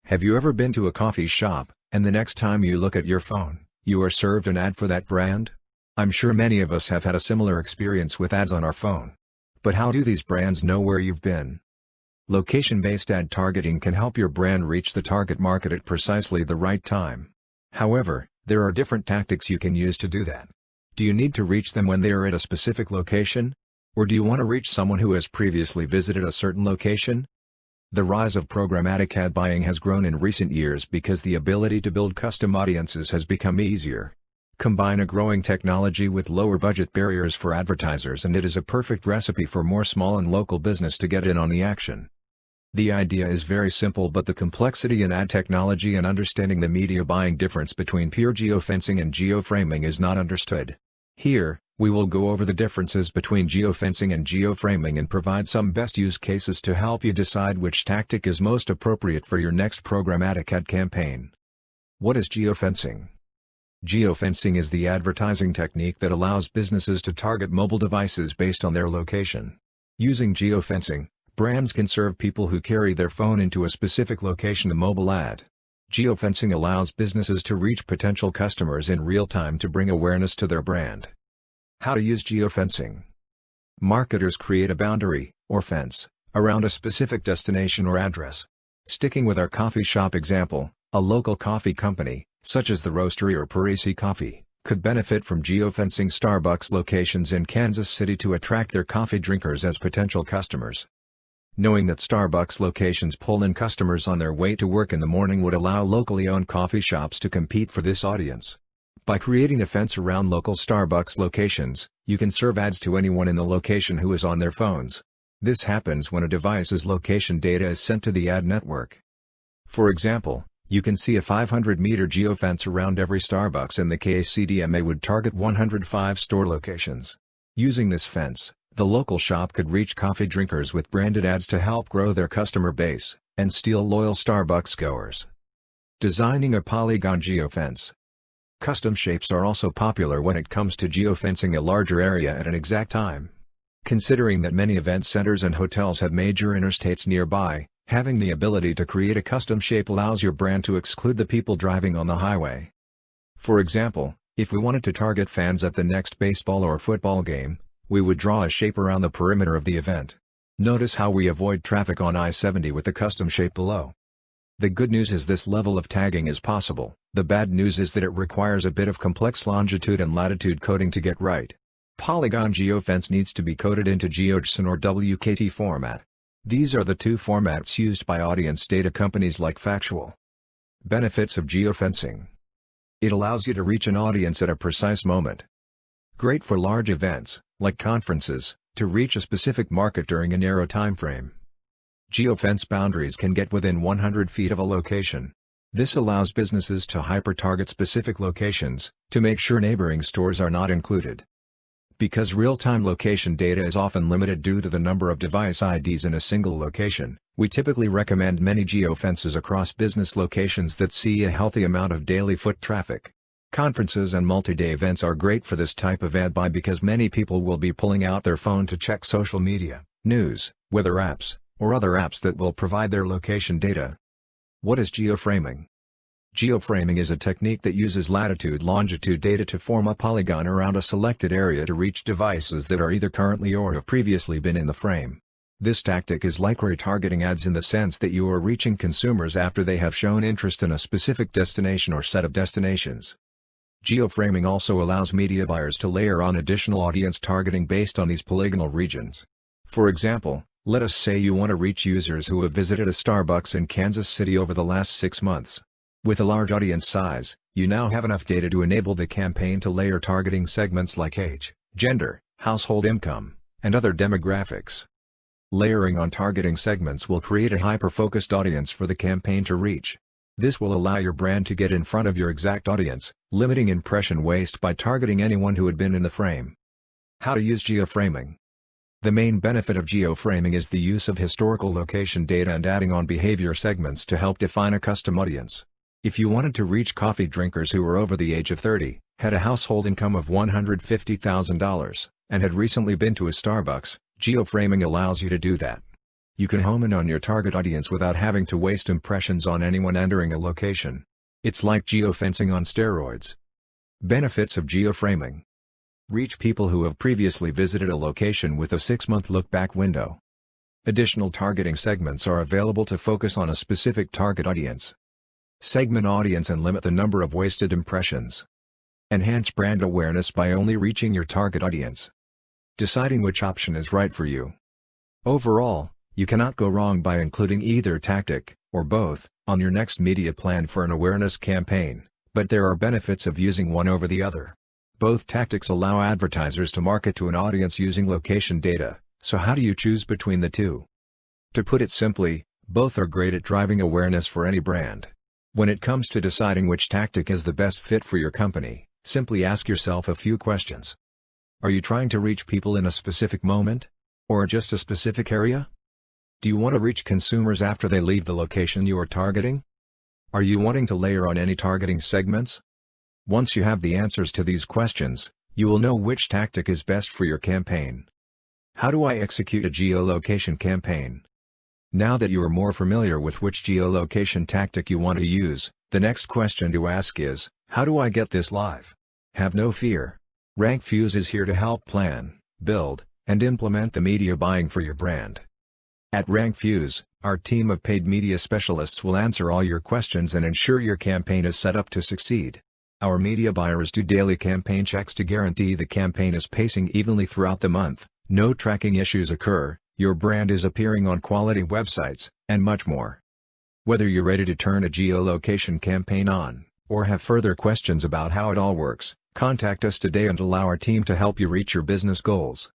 Have you ever been to a coffee shop, and the next time you look at your phone, you are served an ad for that brand? I'm sure many of us have had a similar experience with ads on our phone. But how do these brands know where you've been? Location-based ad targeting can help your brand reach the target market at precisely the right time. However, there are different tactics you can use to do that. Do you need to reach them when they are at a specific location? Or do you want to reach someone who has previously visited a certain location? The rise of programmatic ad buying has grown in recent years because the ability to build custom audiences has become easier. Combine a growing technology with lower budget barriers for advertisers and it is a perfect recipe for more small and local business to get in on the action. The idea is very simple, but the complexity in ad technology and understanding the media buying difference between pure geofencing and geoframing is not understood. Here, we will go over the differences between geofencing and geoframing and provide some best use cases to help you decide which tactic is most appropriate for your next programmatic ad campaign. What is geofencing? Geofencing is the advertising technique that allows businesses to target mobile devices based on their location. Using geofencing, brands can serve people who carry their phone into a specific location a mobile ad. Geofencing allows businesses to reach potential customers in real time to bring awareness to their brand. How to use geofencing. Marketers create a boundary, or fence, around a specific destination or address. Sticking with our coffee shop example, a local coffee company, such as the Roastery or Parisi Coffee, could benefit from geofencing Starbucks locations in Kansas City to attract their coffee drinkers as potential customers. Knowing that Starbucks locations pull in customers on their way to work in the morning would allow locally owned coffee shops to compete for this audience. By creating a fence around local Starbucks locations, you can serve ads to anyone in the location who is on their phones. This happens when a device's location data is sent to the ad network. For example, you can see a 500-meter geofence around every Starbucks and the KCDMA would target 105 store locations. Using this fence, the local shop could reach coffee drinkers with branded ads to help grow their customer base, and steal loyal Starbucks goers. Designing a polygon geofence. Custom shapes are also popular when it comes to geofencing a larger area at an exact time. Considering that many event centers and hotels have major interstates nearby, having the ability to create a custom shape allows your brand to exclude the people driving on the highway. For example, if we wanted to target fans at the next baseball or football game, we would draw a shape around the perimeter of the event. Notice how we avoid traffic on I-70 with the custom shape below. The good news is this level of tagging is possible. The bad news is that it requires a bit of complex longitude and latitude coding to get right. Polygon geofence needs to be coded into GeoJSON or WKT format. These are the two formats used by audience data companies like Factual. Benefits of geofencing. It allows you to reach an audience at a precise moment. Great for large events, like conferences, to reach a specific market during a narrow time frame. Geofence boundaries can get within 100 feet of a location. This allows businesses to hyper-target specific locations, to make sure neighboring stores are not included. Because real-time location data is often limited due to the number of device IDs in a single location, we typically recommend many geofences across business locations that see a healthy amount of daily foot traffic. Conferences and multi-day events are great for this type of ad buy because many people will be pulling out their phone to check social media, news, weather apps, or other apps that will provide their location data. What is geoframing? Geoframing is a technique that uses latitude-longitude data to form a polygon around a selected area to reach devices that are either currently or have previously been in the frame. This tactic is like retargeting ads in the sense that you are reaching consumers after they have shown interest in a specific destination or set of destinations. Geoframing also allows media buyers to layer on additional audience targeting based on these polygonal regions. For example, let us say you want to reach users who have visited a Starbucks in Kansas City over the last 6 months. With a large audience size, you now have enough data to enable the campaign to layer targeting segments like age, gender, household income, and other demographics. Layering on targeting segments will create a hyper-focused audience for the campaign to reach. This will allow your brand to get in front of your exact audience, limiting impression waste by targeting anyone who had been in the frame. How to use geoframing. The main benefit of geoframing is the use of historical location data and adding on behavior segments to help define a custom audience. If you wanted to reach coffee drinkers who were over the age of 30, had a household income of $150,000, and had recently been to a Starbucks, geoframing allows you to do that. You can home in on your target audience without having to waste impressions on anyone entering a location. It's like geofencing on steroids. Benefits of geoframing. Reach people who have previously visited a location with a 6-month look-back window. Additional targeting segments are available to focus on a specific target audience. Segment audience and limit the number of wasted impressions. Enhance brand awareness by only reaching your target audience. Deciding which option is right for you. Overall, you cannot go wrong by including either tactic, or both, on your next media plan for an awareness campaign, but there are benefits of using one over the other. Both tactics allow advertisers to market to an audience using location data, so how do you choose between the two? To put it simply, both are great at driving awareness for any brand. When it comes to deciding which tactic is the best fit for your company, simply ask yourself a few questions. Are you trying to reach people in a specific moment? Or just a specific area? Do you want to reach consumers after they leave the location you are targeting? Are you wanting to layer on any targeting segments? Once you have the answers to these questions, you will know which tactic is best for your campaign. How do I execute a geolocation campaign? Now that you are more familiar with which geolocation tactic you want to use, the next question to ask is, how do I get this live? Have no fear. RankFuse is here to help plan, build, and implement the media buying for your brand. At RankFuse, our team of paid media specialists will answer all your questions and ensure your campaign is set up to succeed. Our media buyers do daily campaign checks to guarantee the campaign is pacing evenly throughout the month, no tracking issues occur, your brand is appearing on quality websites, and much more. Whether you're ready to turn a geolocation campaign on, or have further questions about how it all works, contact us today and allow our team to help you reach your business goals.